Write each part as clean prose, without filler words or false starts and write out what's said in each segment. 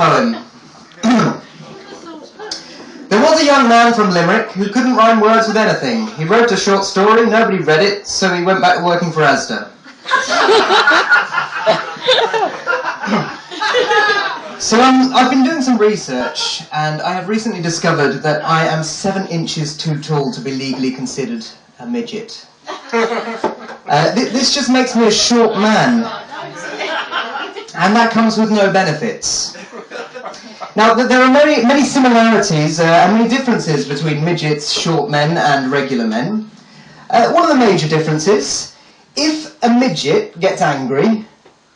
Poem. There was a young man from Limerick who couldn't rhyme words with anything. He wrote a short story, nobody read it, so he went back to working for Asda. So I've been doing some research, and I have recently discovered that I am 7 inches too tall to be legally considered a midget. This just makes me a short man, and that comes with no benefits. Now, there are many similarities and many differences between midgets, short men, and regular men. One of the major differences, if a midget gets angry,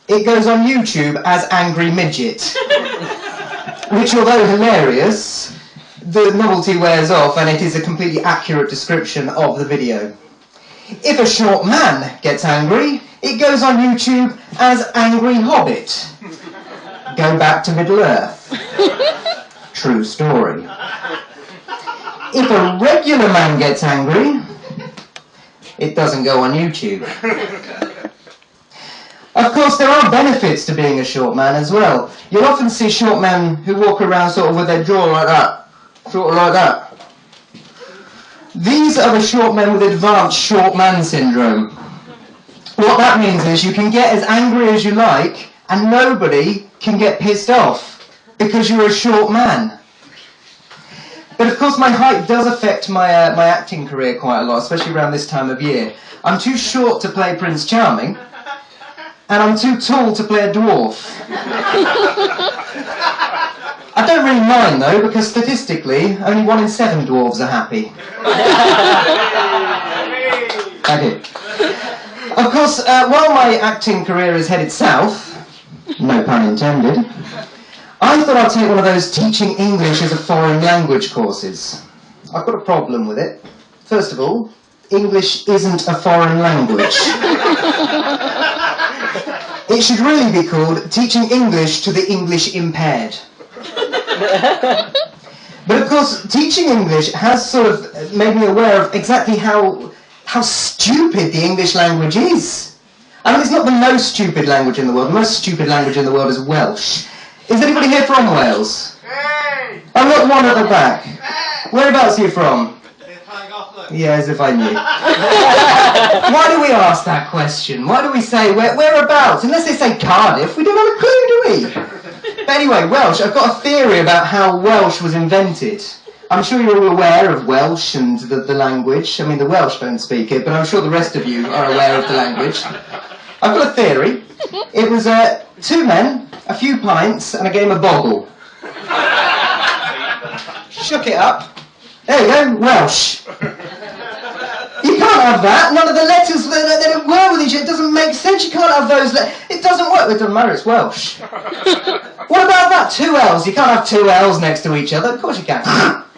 it goes on YouTube as Angry Midget, which, although hilarious, the novelty wears off and it is a completely accurate description of the video. If a short man gets angry, it goes on YouTube as Angry Hobbit. Go back to Middle-earth. True story. If a regular man gets angry, it doesn't go on YouTube. Of course, there are benefits to being a short man as well. You'll often see short men who walk around sort of with their jaw like that. Sort of like that. These are the short men with advanced short man syndrome. What that means is you can get as angry as you like and nobody can get pissed off because you're a short man. But of course my height does affect my acting career quite a lot, especially around this time of year. I'm too short to play Prince Charming, and I'm too tall to play a dwarf. I don't really mind though, because statistically only 1 in 7 dwarves are happy. I do. Of course, while my acting career is headed south, no pun intended, I thought I'd take one of those teaching English as a foreign language courses. I've got a problem with it. First of all, English isn't a foreign language. It should really be called Teaching English to the English Impaired. But of course, teaching English has sort of made me aware of exactly how stupid the English language is. I mean, it's not the most stupid language in the world. The most stupid language in the world is Welsh. Is anybody here from Wales? Hey! I've got one at the back. Hey! Whereabouts are you from? Yeah, as if I knew. Why do we ask that question? Why do we say whereabouts? Unless they say Cardiff, we don't have a clue, do we? But anyway, Welsh. I've got a theory about how Welsh was invented. I'm sure you're all aware of Welsh and the language. I mean, the Welsh don't speak it, but I'm sure the rest of you are aware of the language. I've got a theory. It was 2 men, a few pints, and a game of boggle. Shook it up. There you go, Welsh. You can't have that. None of the letters, they don't work with each other. It doesn't make sense. You can't have those letters. It doesn't work. It doesn't matter, it's Welsh. What about that? 2 L's. You can't have 2 L's next to each other. Of course you can.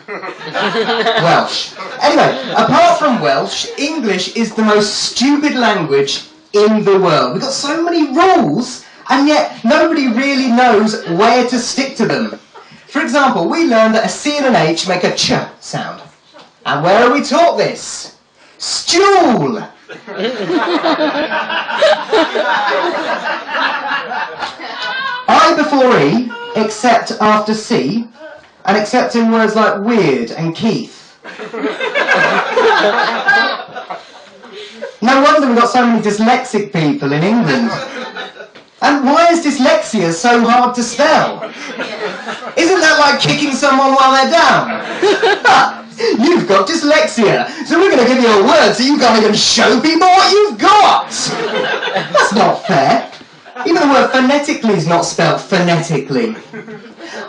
Welsh. Anyway, apart from Welsh, English is the most stupid language in the world. We've got so many rules, and yet nobody really knows where to stick to them. For example, we learned that a C and an H make a ch sound. And where are we taught this? Stool! I before E, except after C, and except in words like weird and Keith. No wonder we've got so many dyslexic people in England. And why is dyslexia so hard to spell? Isn't that like kicking someone while they're down? You've got dyslexia, so we're going to give you a word so you can't even show people what you've got! That's not fair. Even the word phonetically is not spelled phonetically.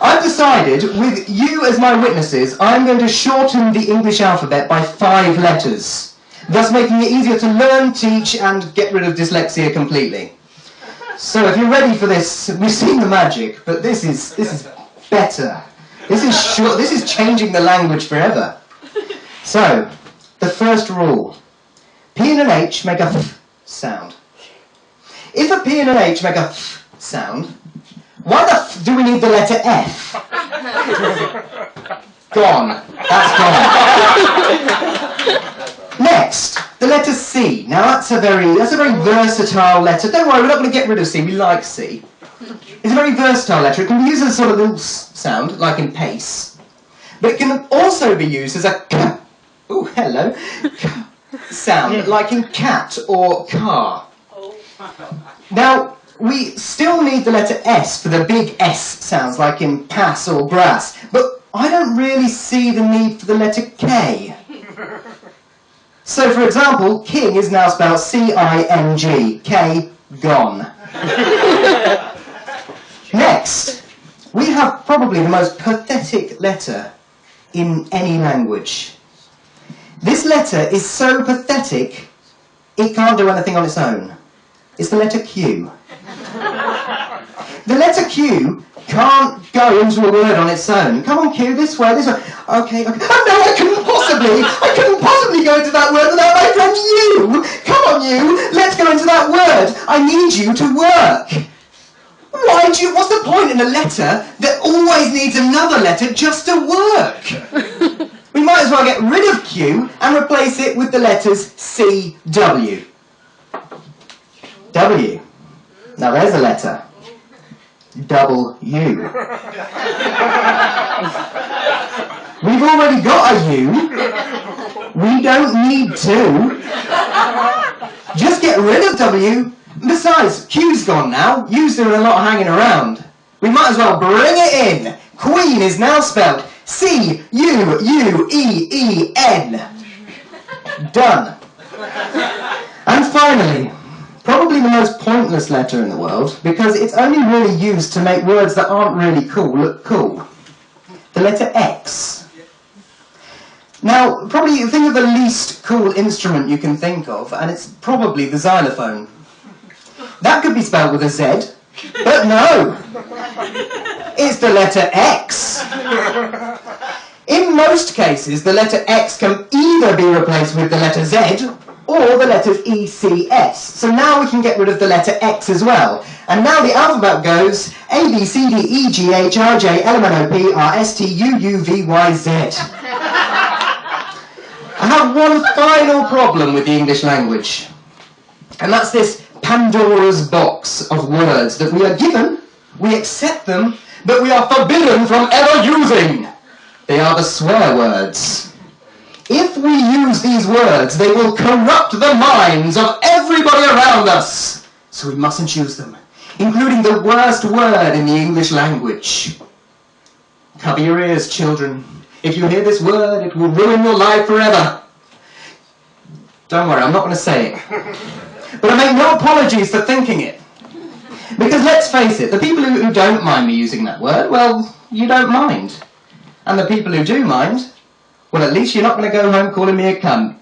I've decided, with you as my witnesses, I'm going to shorten the English alphabet by 5 letters, thus making it easier to learn, teach, and get rid of dyslexia completely. So if you're ready for this, we've seen the magic, but this is better. This is changing the language forever. So, the first rule. P and an H make a th sound. If a P and an H make a th sound, why the f do we need the letter F? Gone. That's gone. Next, the letter C. Now that's a very versatile letter. Don't worry, we're not going to get rid of C. We like C. It's a very versatile letter. It can be used as a sort of little sound, like in pace, but it can also be used as a k, ooh, hello, k sound, like in cat or car. Now, we still need the letter S for the big S sounds, like in pass or grass, but I don't really see the need for the letter K. So, for example, king is now spelled C-I-N-G, K, gone. Next, we have probably the most pathetic letter in any language. This letter is so pathetic, it can't do anything on its own. It's the letter Q. The letter Q can't go into a word on its own. Come on, Q, this way, this way. Okay. Oh, no, I couldn't possibly go into that word without my friend you. Come on, you, let's go into that word. I need you to work. What's the point in a letter that always needs another letter just to work? We might as well get rid of Q and replace it with the letters C, W. W. Now there's a letter. W. We've already got a U. We don't need two. Just get rid of W. Besides, Q's gone now. U's doing a lot of hanging around. We might as well bring it in. Queen is now spelled C-U-U-E-E-N. Done. And finally, probably the most pointless letter in the world, because it's only really used to make words that aren't really cool look cool. The letter X. Now, probably think of the least cool instrument you can think of, and it's probably the xylophone. That could be spelled with a Z, but no! It's the letter X. In most cases, the letter X can either be replaced with the letter Z or the letters ECS. So now we can get rid of the letter X as well. And now the alphabet goes A, B, C, D, E, G, H, I, J, L, M, N, O, P, R, S, T, U, U, V, Y, Z. I have one final problem with the English language. And that's this Pandora's box of words that we are given, we accept them, but we are forbidden from ever using. They are the swear words. If we use these words, they will corrupt the minds of everybody around us. So we mustn't use them, including the worst word in the English language. Cover your ears, children. If you hear this word, it will ruin your life forever. Don't worry, I'm not going to say it. But I make no apologies for thinking it. Because let's face it, the people who don't mind me using that word, well, you don't mind. And the people who do mind, well, at least you're not going to go home calling me a cunt.